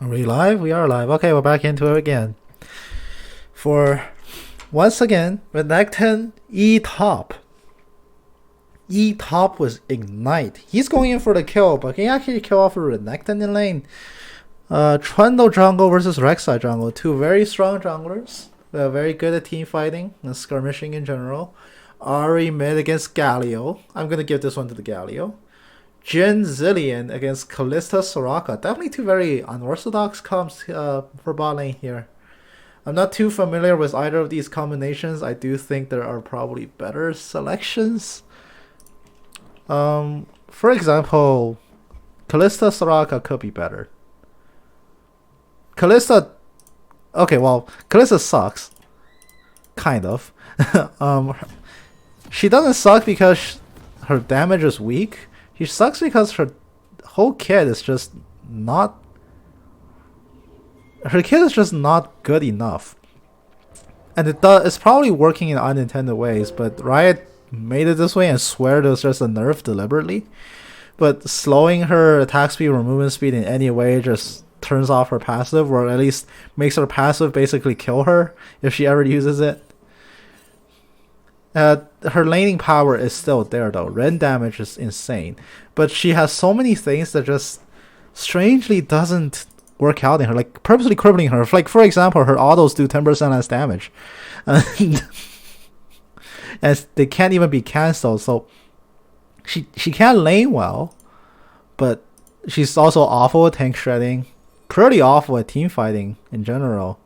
Are we live? We are live. Okay, we're back into it again. For once again, Renekton E top. E top was Ignite. He's going in for the kill, but can he actually kill off a Renekton in lane? Trundle jungle versus Rek'Sai jungle. Two very strong junglers. They're very good at team fighting and skirmishing in general. Ahri mid against Galio. I'm gonna give this one to the Galio. Jhin Zilean against Kalista Soraka. Definitely two very unorthodox comps for bot lane here. I'm not too familiar with either of these combinations. I do think there are probably better selections. For example, Kalista Soraka could be better. Kalista... Okay, well, Kalista sucks. Kind of. She doesn't suck because her damage is weak. She sucks because her whole kit is just not... Her kit is just not good enough. And it's probably working in unintended ways, but Riot made it this way and swear it was just a nerf deliberately. But slowing her attack speed or movement speed in any way just turns off her passive, or at least makes her passive basically kill her if she ever uses it. Her laning power is still there though. Rend damage is insane. But she has so many things that just strangely doesn't work out in her. Like purposely crippling her. Like for example, her autos do 10% less damage. And they can't even be cancelled. So she can lane well. But she's also awful at tank shredding. Pretty awful at team fighting in general.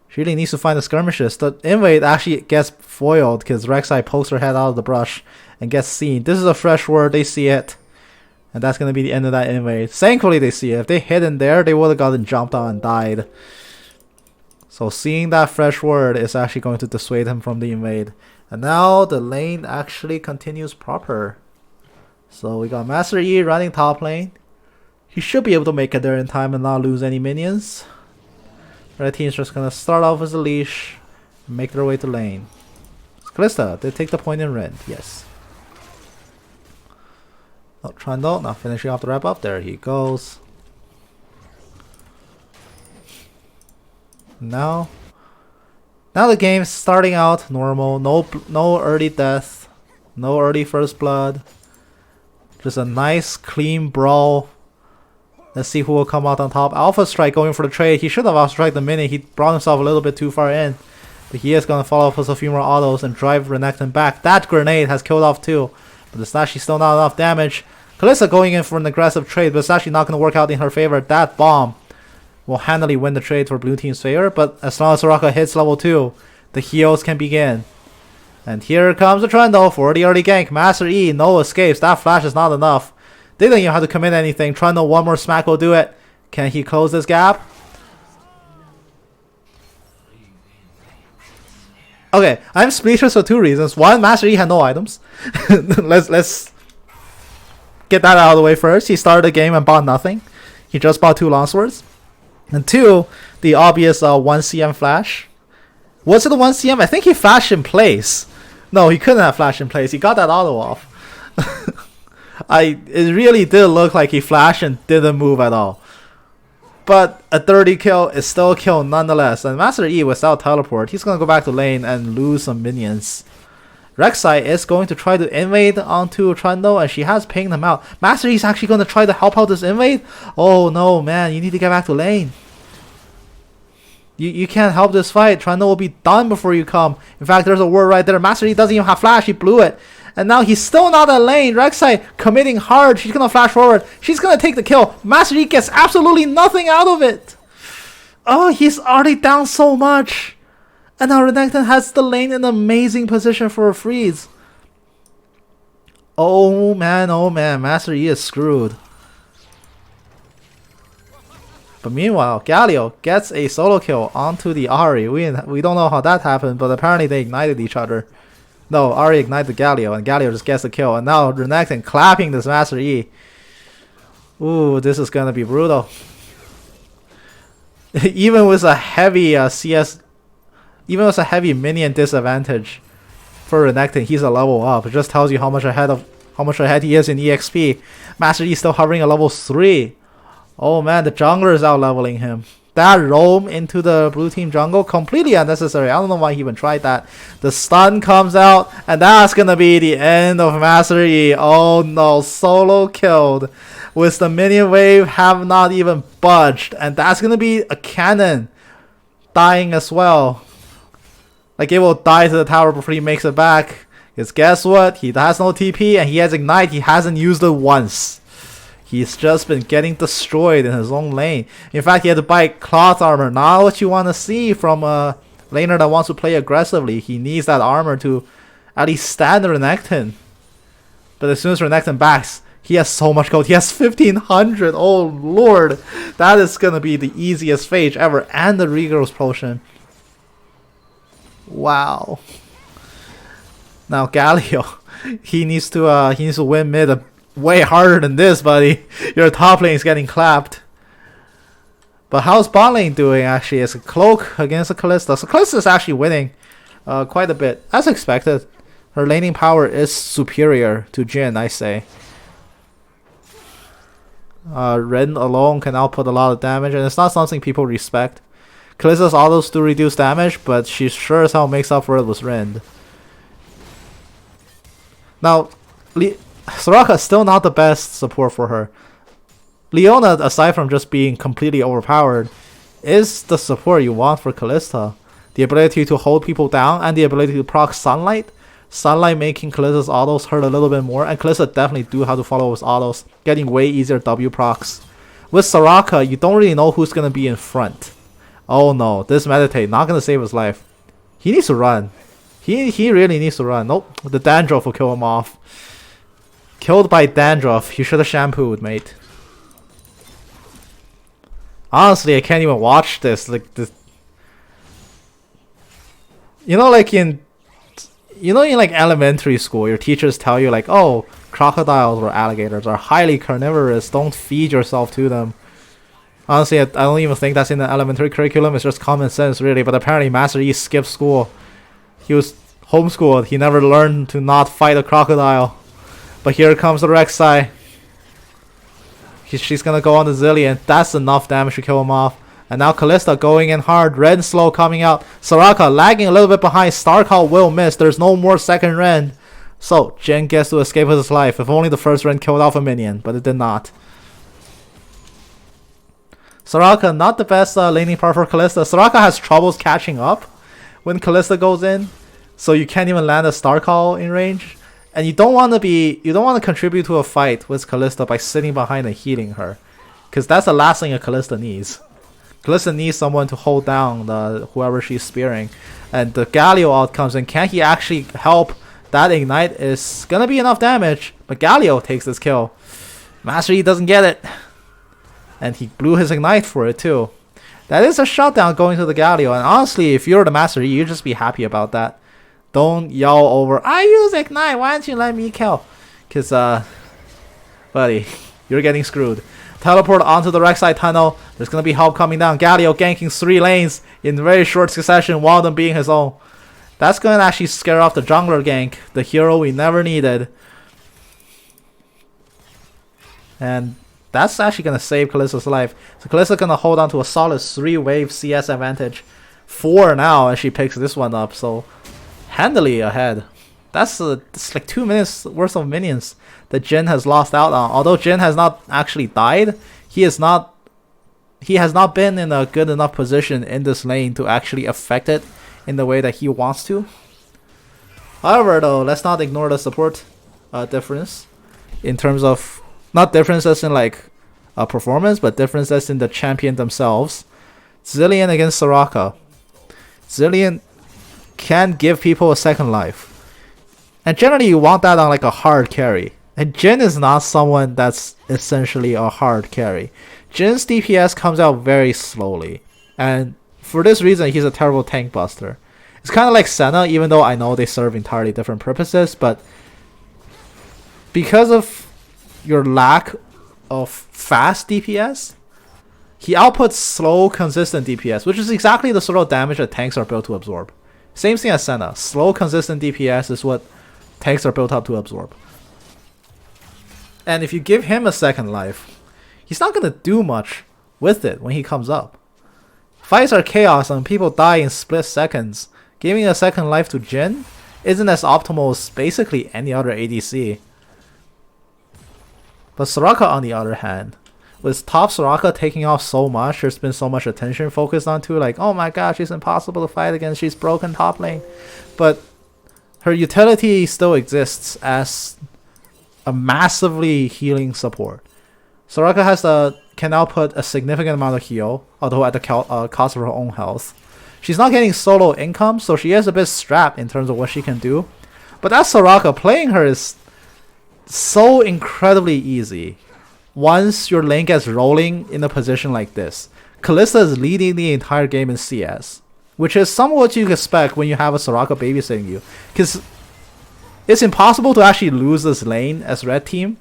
She really needs to find the skirmishes. The invade actually gets foiled because Rek'Sai pokes her head out of the brush and gets seen. This is a fresh word. They see it. And that's going to be the end of that invade. Thankfully they see it. If they hid in there, they would have gotten jumped on and died. So seeing that fresh word is actually going to dissuade him from the invade. And now the lane actually continues proper. So we got Master Yi running top lane. He should be able to make it there in time and not lose any minions. Red team's just gonna start off with a leash and make their way to lane. Kalista, they take the point in red, yes. Oh, Trundle, now finishing off the wrap up. There he goes. Now the game's starting out normal. No early death. No early first blood. Just a nice clean brawl. Let's see who will come out on top. Alpha Strike going for the trade. He should have Alpha Strike the minute he brought himself a little bit too far in. But he is going to follow up with a few more autos and drive Renekton back. That grenade has killed off two. But it's actually still not enough damage. Kalista going in for an aggressive trade, but it's actually not going to work out in her favor. That bomb will handily win the trade for blue team's favor. But as long as Soraka hits level 2, the heals can begin. And here comes the Trundle for the early gank. Master E, no escapes. That flash is not enough. They don't even have to commit anything. Trundle, one more smack will do it. Can he close this gap? Okay, I'm speechless for two reasons. One, Master Yi had no items. let's get that out of the way first. He started the game and bought nothing. He just bought 2 longswords. And 2, the obvious 1cm flash. Was it a 1cm? I think he flashed in place. No, he couldn't have flashed in place. He got that auto off. It really did look like he flashed and didn't move at all. But a 30 kill is still a kill nonetheless. And Master E without teleport, he's going to go back to lane and lose some minions. Rek'Sai is going to try to invade onto Trundle and she has pinged him out. Master E is actually going to try to help out this invade. Oh no, man, you need to get back to lane. You can't help this fight. Trundle will be done before you come. In fact, there's a word right there. Master E doesn't even have flash. He blew it. And now he's still not at lane. Rek'Sai committing hard. She's going to flash forward. She's going to take the kill. Master Yi gets absolutely nothing out of it. Oh, he's already down so much. And now Renekton has the lane in an amazing position for a freeze. Oh man, Master Yi is screwed. But meanwhile, Galio gets a solo kill onto the Ahri. We don't know how that happened, but apparently they ignited each other. No, Ahri ignited Galio, and Galio just gets the kill. And now Renekton clapping this Master E. Ooh, this is gonna be brutal. Even with a heavy even with a heavy minion disadvantage for Renekton, he's a level up. It just tells you how much ahead he is in EXP. Master E still hovering at level 3. Oh man, the jungler is out leveling him. That roam into the blue team jungle, completely unnecessary. I don't know why he even tried that. The stun comes out, and that's gonna be the end of Master Yi. Oh no, solo killed. With the minion wave have not even budged. And that's gonna be a cannon dying as well. Like it will die to the tower before he makes it back. Because guess what? He has no TP and he has Ignite. He hasn't used it once. He's just been getting destroyed in his own lane. In fact, he had to buy cloth armor. Not what you want to see from a laner that wants to play aggressively. He needs that armor to at least stand Renekton. But as soon as Renekton backs, he has so much gold. He has 1500. Oh lord. That is going to be the easiest phase ever. And the regrowth potion. Wow. Now Galio, he needs to win mid way harder than this, buddy. Your top lane is getting clapped. But how's bot lane doing actually? It's a Cloak against a Kalista. So Kalista is actually winning quite a bit, as expected. Her laning power is superior to Jhin, I say. Ren alone can output a lot of damage, and it's not something people respect. Kalista's autos do reduce damage, but she sure as hell makes up for it with Rend. Now, Soraka is still not the best support for her. Leona, aside from just being completely overpowered, is the support you want for Kalista. The ability to hold people down and the ability to proc Sunlight. Sunlight making Kalista's autos hurt a little bit more, and Kalista definitely do have to follow his autos, getting way easier W procs. With Soraka, you don't really know who's going to be in front. Oh no, this Meditate not going to save his life. He needs to run. He really needs to run. Nope, the Dandruff will kill him off. Killed by Dandruff. You should have shampooed, mate. Honestly, I can't even watch this. Like this, you know, like in like elementary school, your teachers tell you like, oh, crocodiles or alligators are highly carnivorous. Don't feed yourself to them. Honestly, I don't even think that's in the elementary curriculum. It's just common sense, really. But apparently, Master Yi skipped school. He was homeschooled. He never learned to not fight a crocodile. But here comes the Rek'Sai. She's gonna go on the Zilean. That's enough damage to kill him off. And now Kalista going in hard. Ren slow coming out. Soraka lagging a little bit behind. Starcall will miss. There's no more second Ren. So Jhin gets to escape with his life. If only the first Ren killed off a minion. But it did not. Soraka, not the best laning part for Kalista. Soraka has troubles catching up when Kalista goes in. So you can't even land a Starcall in range. And you don't want to contribute to a fight with Kalista by sitting behind and healing her. Because that's the last thing a Kalista needs. Kalista needs someone to hold down whoever she's spearing. And the Galio out comes in. Can he actually help? That Ignite is gonna be enough damage. But Galio takes this kill. Master Yi doesn't get it. And he blew his Ignite for it too. That is a shutdown going to the Galio. And honestly, if you're the Master Yi, you'd just be happy about that. Don't yell over, I use Ignite, why don't you let me kill? Because, buddy, you're getting screwed. Teleport onto the Rek'Sai tunnel. There's going to be help coming down. Galio ganking 3 lanes in very short succession, one of them being his own. That's going to actually scare off the jungler gank, the hero we never needed. And that's actually going to save Kalista's life. So Kalista's going to hold on to a solid 3-wave CS advantage. 4 now, and she picks this one up, so handily ahead. That's it's like 2 minutes worth of minions that Jhin has lost out on. Although Jhin has not actually died, he has not been in a good enough position in this lane to actually affect it in the way that he wants to. However, though, let's not ignore the support difference in terms of not differences in like performance, but differences in the champion themselves. Zilean against Soraka. Zilean can give people a second life. And generally you want that on like a hard carry. And Jhin is not someone that's essentially a hard carry. Jin's DPS comes out very slowly. And for this reason, he's a terrible tank buster. It's kind of like Senna, even though I know they serve entirely different purposes. But because of your lack of fast DPS, he outputs slow, consistent DPS, which is exactly the sort of damage that tanks are built to absorb. Same thing as Senna. Slow, consistent DPS is what tanks are built up to absorb. And if you give him a second life, he's not gonna do much with it when he comes up. Fights are chaos and people die in split seconds. Giving a second life to Jhin isn't as optimal as basically any other ADC. But Soraka, on the other hand, with top Soraka taking off so much, there's been so much attention focused onto, like, oh my gosh, she's impossible to fight against, she's broken top lane. But her utility still exists as a massively healing support. Soraka can output a significant amount of heal, although at the cost of her own health. She's not getting solo income, so she is a bit strapped in terms of what she can do. But as Soraka, playing her is so incredibly easy. Once your lane gets rolling in a position like this, Kalista is leading the entire game in CS, which is somewhat what you expect when you have a Soraka babysitting you. Because it's impossible to actually lose this lane as red team,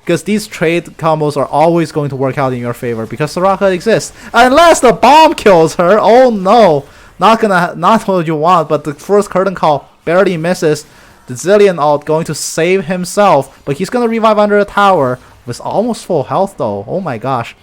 because these trade combos are always going to work out in your favor because Soraka exists. Unless the bomb kills her, oh no! Not what you want, but the first curtain call barely misses. The Zilean ult going to save himself, but he's going to revive under a tower with almost full health though. Oh my gosh.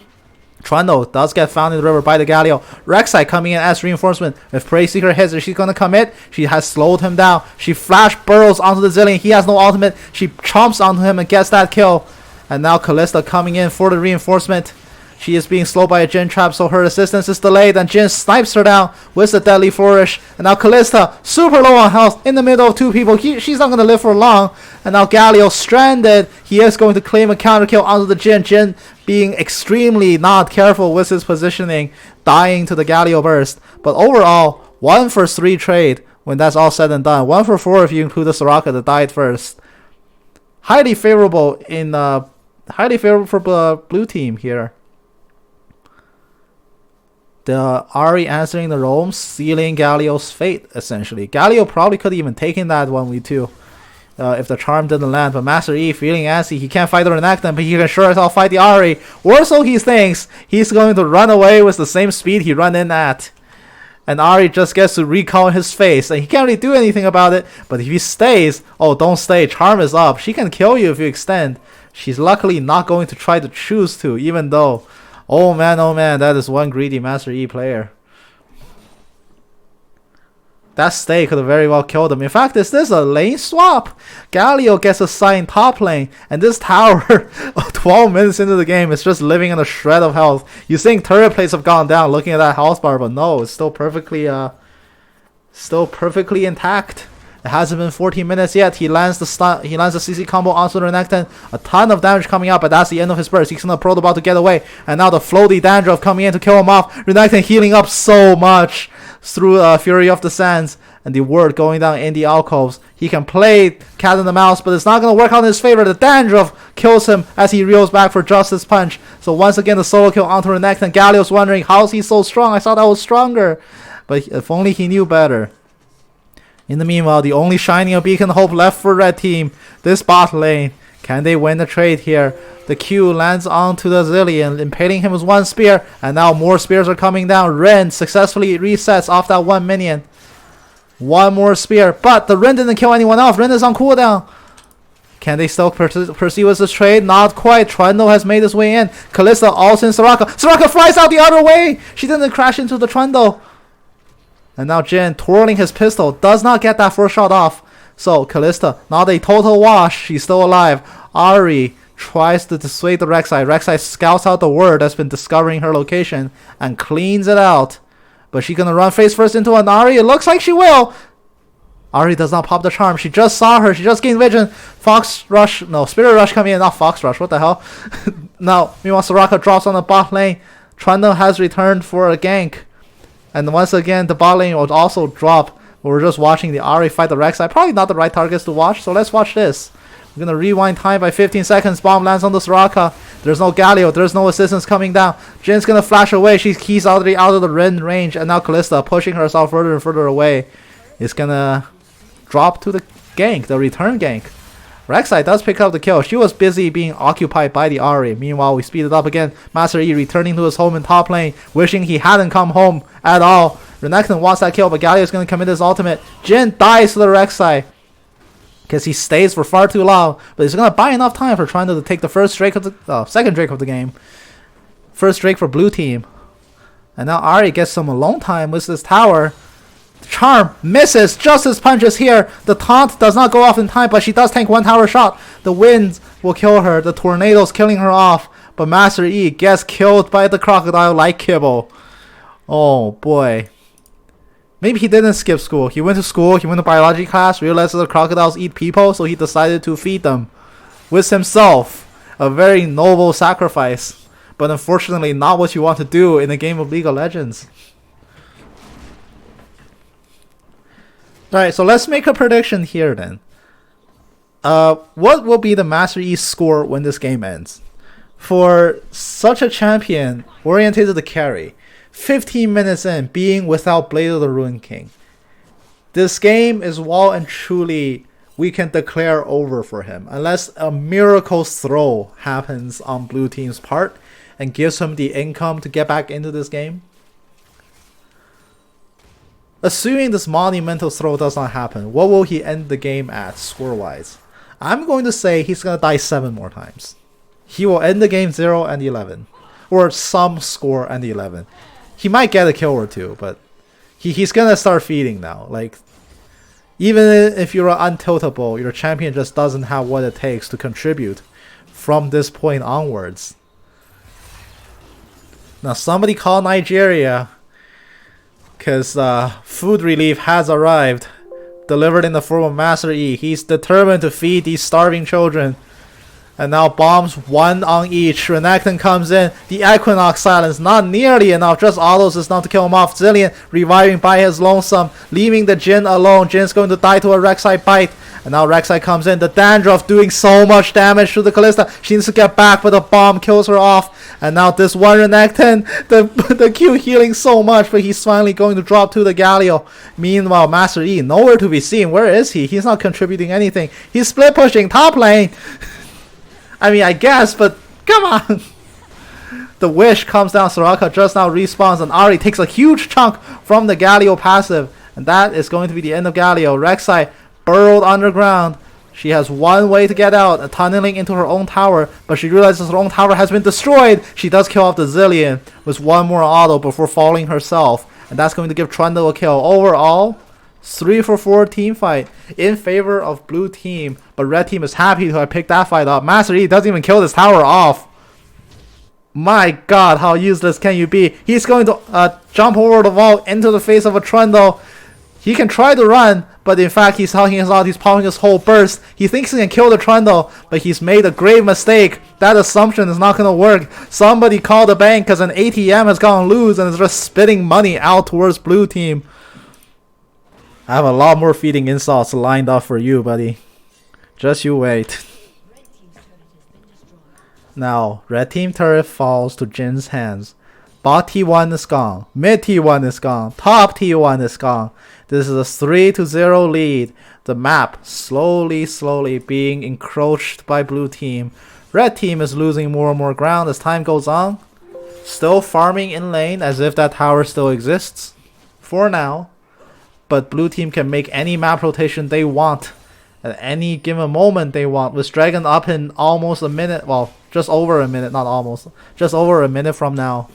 Trundle does get found in the river by the Galio. Rek'Sai coming in as reinforcement. If Prey Seeker hits her, she's going to commit. She has slowed him down. She flash burrows onto the Zilean. He has no ultimate. She chomps onto him and gets that kill. And now Kalista coming in for the reinforcement. She is being slowed by a Jhin trap, so her assistance is delayed, and Jhin snipes her down with the deadly flourish. And now Kalista, super low on health, in the middle of two people. She's not going to live for long. And now Galio stranded. He is going to claim a counter kill onto the Jhin. Jhin being extremely not careful with his positioning, dying to the Galio burst. But overall, 1 for 3 trade when that's all said and done. 1 for 4 if you include the Soraka that died first. Highly favorable for blue team here. The Ahri answering the roam, sealing Galio's fate, essentially. Galio probably could have even taken that 1v2 if the charm didn't land, but Master Yi feeling antsy, he can't fight the Renekton, but he can sure as hell fight the Ahri. Or so he thinks. He's going to run away with the same speed he ran in at. And Ahri just gets to recall his face, and he can't really do anything about it, but if he stays, oh, don't stay, charm is up. She can kill you if you extend. She's luckily not going to try to choose to, even though, oh man, that is one greedy Master Yi player. That stay could have very well killed him. In fact, is this a lane swap? Galio gets assigned top lane, and this tower, 12 minutes into the game, is just living in a shred of health. You think turret plates have gone down looking at that health bar, but no, it's still perfectly intact. It hasn't been 14 minutes yet. He lands the CC combo onto the Renekton. A ton of damage coming out, but that's the end of his burst. He's gonna Protoball to get away. And now the floaty Dandruff coming in to kill him off. Renekton healing up so much through Fury of the Sands. And the word going down in the alcoves. He can play cat and the mouse, but it's not gonna work out in his favor. The Dandruff kills him as he reels back for Justice Punch. So once again, the solo kill onto Renekton. Galio's wondering, how is he so strong? I thought I was stronger. But if only he knew better. In the meanwhile, the only shining a beacon of hope left for red team, this bot lane. Can they win the trade here? The Q lands onto the Zilean, impaling him with one spear, and now more spears are coming down. Ren successfully resets off that one minion. One more spear, but the Ren didn't kill anyone else. Ren is on cooldown. Can they still pursue with this trade? Not quite. Trundle has made his way in. Kalista also in Soraka. Soraka flies out the other way! She didn't crash into the Trundle. And now Jhin, twirling his pistol, does not get that first shot off. So Kalista, not a total wash. She's still alive. Ahri tries to dissuade the Rek'Sai. Rek'Sai scouts out the word that's been discovering her location and cleans it out. But she's gonna run face first into an Ahri. It looks like she will. Ahri does not pop the charm. She just saw her. She just gained vision. Spirit Rush coming in. Not Fox Rush. What the hell? Now, meanwhile, Soraka drops on the bot lane. Trundle has returned for a gank. And once again, the bot lane will also drop. We're just watching the Ahri fight the Rek'Sai. Probably not the right targets to watch, so let's watch this. We're going to rewind time by 15 seconds. Bomb lands on the Soraka. There's no Galio. There's no assistance coming down. Jin's going to flash away. He's already out of the Ren range. And now Kalista, pushing herself further and further away, is going to drop to the gank, the return gank. Rek'Sai does pick up the kill. She was busy being occupied by the Ahri. Meanwhile, we speed it up again. Master Yi returning to his home in top lane, wishing he hadn't come home at all. Renekton wants that kill, but Galio is going to commit his ultimate. Jhin dies to the Rek'Sai because he stays for far too long, but he's going to buy enough time for trying to take the second Drake of the game. First Drake for blue team. And now Ahri gets some alone time with this tower. Charm misses. Justice punches here. The taunt does not go off in time, but she does tank one tower shot. The winds will kill her. The tornadoes killing her off. But Master Yi gets killed by the crocodile like Kibble. Oh boy. Maybe he didn't skip school. He went to school, he went to biology class, realized that the crocodiles eat people, so he decided to feed them with himself. A very noble sacrifice. But unfortunately not what you want to do in a game of League of Legends. Alright, so let's make a prediction here then. What will be the Master Yi score when this game ends? For such a champion oriented to carry, 15 minutes in, being without Blade of the Ruined King, this game is well and truly, we can declare over for him. Unless a miracle throw happens on blue team's part and gives him the income to get back into this game. Assuming this monumental throw does not happen, what will he end the game at score-wise? I'm going to say he's going to die 7 more times. He will end the game 0 and 11. Or some score and 11. He might get a kill or two, but he's going to start feeding now. Like, even if you're untiltable, your champion just doesn't have what it takes to contribute from this point onwards. Now somebody call Nigeria, because food relief has arrived, delivered in the form of Master Yi. He's determined to feed these starving children. And now bombs, one on each. Renekton comes in. The Equinox silence, not nearly enough. Just autos is enough to kill him off. Zilean reviving by his lonesome, leaving the Jhin alone. Jin's going to die to a Rek'Sai bite. And now Rek'Sai comes in. The Dandruff doing so much damage to the Kalista. She needs to get back, but the bomb kills her off. And now this one Renekton, the Q healing so much, but he's finally going to drop to the Galio. Meanwhile, Master Yi, nowhere to be seen. Where is he? He's not contributing anything. He's split pushing top lane. I mean, I guess, but come on. The wish comes down. Soraka just now respawns, and Ahri takes a huge chunk from the Galio passive. And that is going to be the end of Galio. Rek'Sai burrowed underground. She has one way to get out, tunneling into her own tower, but she realizes her own tower has been destroyed. She does kill off the Zilean with one more auto before falling herself. And that's going to give Trundle a kill. Overall, 3 for 4 team fight in favor of blue team, but red team is happy to have picked that fight up. Master Yi doesn't even kill this tower off. My god, how useless can you be? He's going to jump over the wall into the face of a Trundle. He can try to run, but in fact he's talking his out. He's popping his whole burst. He thinks he can kill the Trundle, but he's made a grave mistake. That assumption is not going to work. Somebody call the bank because an ATM has gone loose and is just spitting money out towards blue team. I have a lot more feeding insults lined up for you, buddy. Just you wait. Now, red team turret falls to Jin's hands. Bot T1 is gone. Mid T1 is gone. Top T1 is gone. This is a 3-0 lead. The map slowly being encroached by blue team. Red team is losing more and more ground as time goes on. Still farming in lane as if that tower still exists. For now. But blue team can make any map rotation they want at any given moment they want. With Dragon up in almost a minute, well, just over a minute, not almost, just over a minute from now.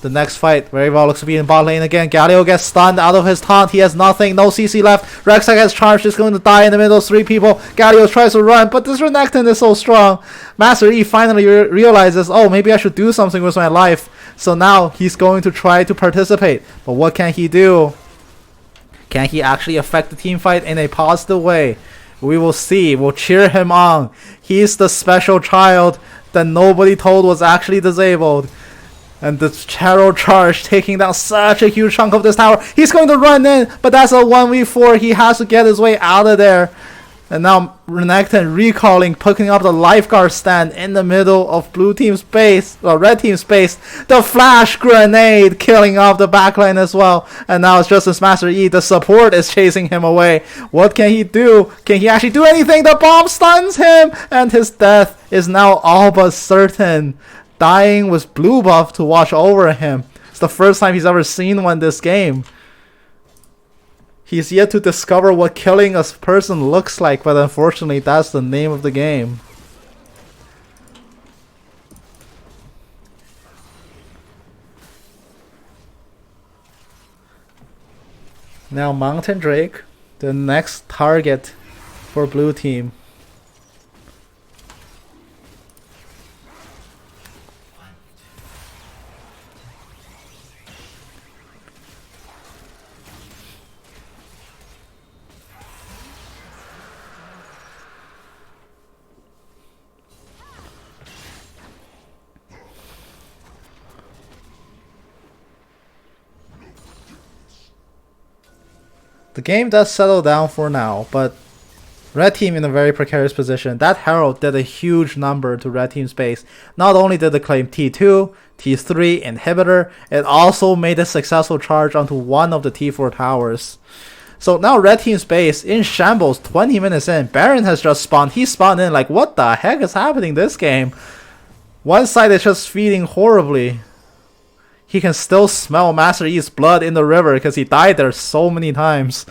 The next fight very well looks to be in bot lane again. Galio gets stunned out of his taunt. He has nothing, no CC left. Rek'Sai has charged, he's going to die in the middle of 3 people. Galio tries to run, but this Renekton is so strong. Master Yi finally realizes, oh, maybe I should do something with my life. So now he's going to try to participate. But what can he do? Can he actually affect the team fight in a positive way? We will see. We'll cheer him on. He's the special child that nobody told was actually disabled. And the Charo charge taking down such a huge chunk of this tower. He's going to run in, but that's a 1v4. He has to get his way out of there. And now Renekton recalling, picking up the lifeguard stand in the middle of blue team's base, or red team's base. The flash grenade killing off the backline as well. And now it's just as Master Yi. The support is chasing him away. What can he do? Can he actually do anything? The bomb stuns him, and his death is now all but certain. Dying with blue buff to watch over him. It's the first time he's ever seen one this game. He's yet to discover what killing a person looks like, but unfortunately that's the name of the game. Now Mountain Drake, the next target for blue team. The game does settle down for now, but red team in a very precarious position. That Herald did a huge number to red team's base. Not only did it claim T2, T3 inhibitor, it also made a successful charge onto one of the T4 towers. So now red team's base in shambles 20 minutes in. Baron has just spawned. He spawned in like, what the heck is happening this game? One side is just feeding horribly. He can still smell Master Yi's blood in the river because he died there so many times.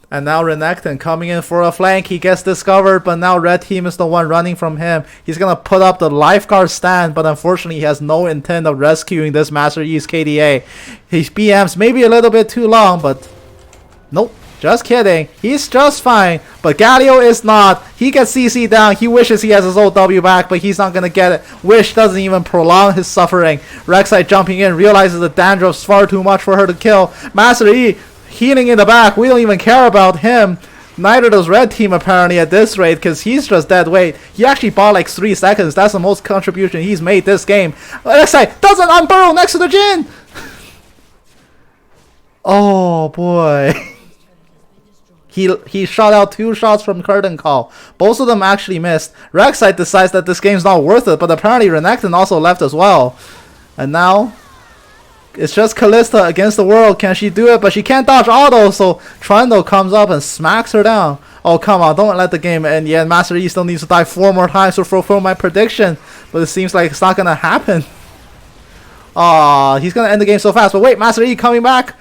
And now Renekton coming in for a flank. He gets discovered, but now red team is the one running from him. He's going to put up the lifeguard stand, but unfortunately he has no intent of rescuing this Master Yi's KDA. His BM's maybe a little bit too long, but nope. Just kidding. He's just fine. But Galio is not. He gets CC down. He wishes he has his old W back, but he's not going to get it. Wish doesn't even prolong his suffering. Rek'Sai jumping in, realizes the Dandruff's far too much for her to kill. Master Yi healing in the back. We don't even care about him. Neither does red team apparently at this rate, because he's just dead weight. He actually bought like 3 seconds. That's the most contribution he's made this game. Rek'Sai doesn't unburrow next to the Jhin. Oh boy. He shot out 2 shots from Curtain Call. Both of them actually missed. Rek'Sai decides that this game's not worth it, but apparently Renekton also left as well. And now it's just Kalista against the world. Can she do it? But she can't dodge auto, so Trundle comes up and smacks her down. Oh, come on, don't let the game end yet. Master Yi still needs to die 4 more times to fulfill my prediction. But it seems like it's not gonna happen. Aw, he's gonna end the game so fast. But wait, Master Yi coming back.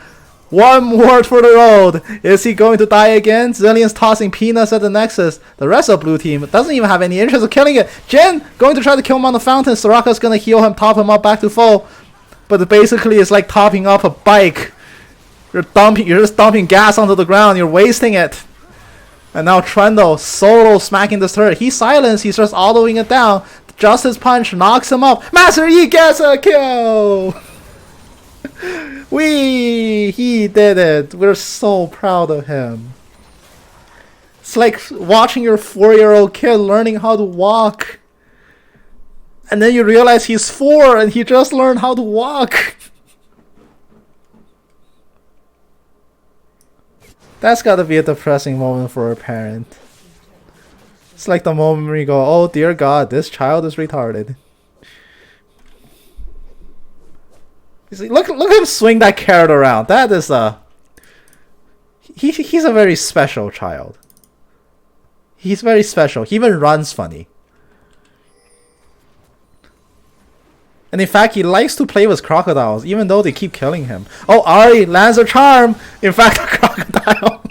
One word for the road. Is he going to die again? Zillion's tossing peanuts at the Nexus. The rest of blue team doesn't even have any interest of killing it. Jhin going to try to kill him on the fountain. Soraka's going to heal him, top him up back to full. But basically it's like topping up a bike. You're just dumping gas onto the ground. You're wasting it. And now Trundle solo smacking this turret. He's silenced. He's just autoing it down. Justice Punch knocks him up. Master Yi gets a kill. He did it. We're so proud of him. It's like watching your 4-year-old kid learning how to walk. And then you realize he's 4 and he just learned how to walk. That's gotta be a depressing moment for a parent. It's like the moment where you go, oh dear God, this child is retarded. Look at him swing that carrot around. That is he's a very special child. He's very special. He even runs funny. And in fact, he likes to play with crocodiles, even though they keep killing him. Oh, Ahri lands a charm. In fact, a crocodile.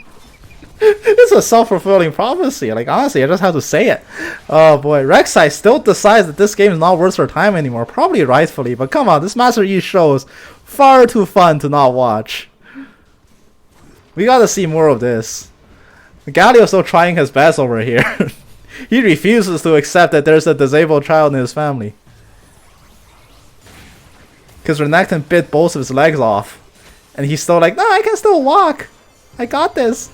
It's a self-fulfilling prophecy. Like, honestly, I just have to say it. Oh boy, Rek'Sai still decides that this game is not worth her time anymore. Probably rightfully, but come on, this Master Yi show is far too fun to not watch. We gotta see more of this. Galio's still trying his best over here. He refuses to accept that there's a disabled child in his family. Because Renekton bit both of his legs off. And he's still like, no, I can still walk. I got this.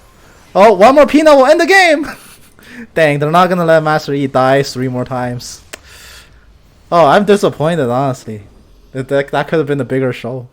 Oh, one more peanut will end the game. Dang, they're not gonna let Master Yi die 3 more times. Oh, I'm disappointed, honestly. That could have been a bigger show.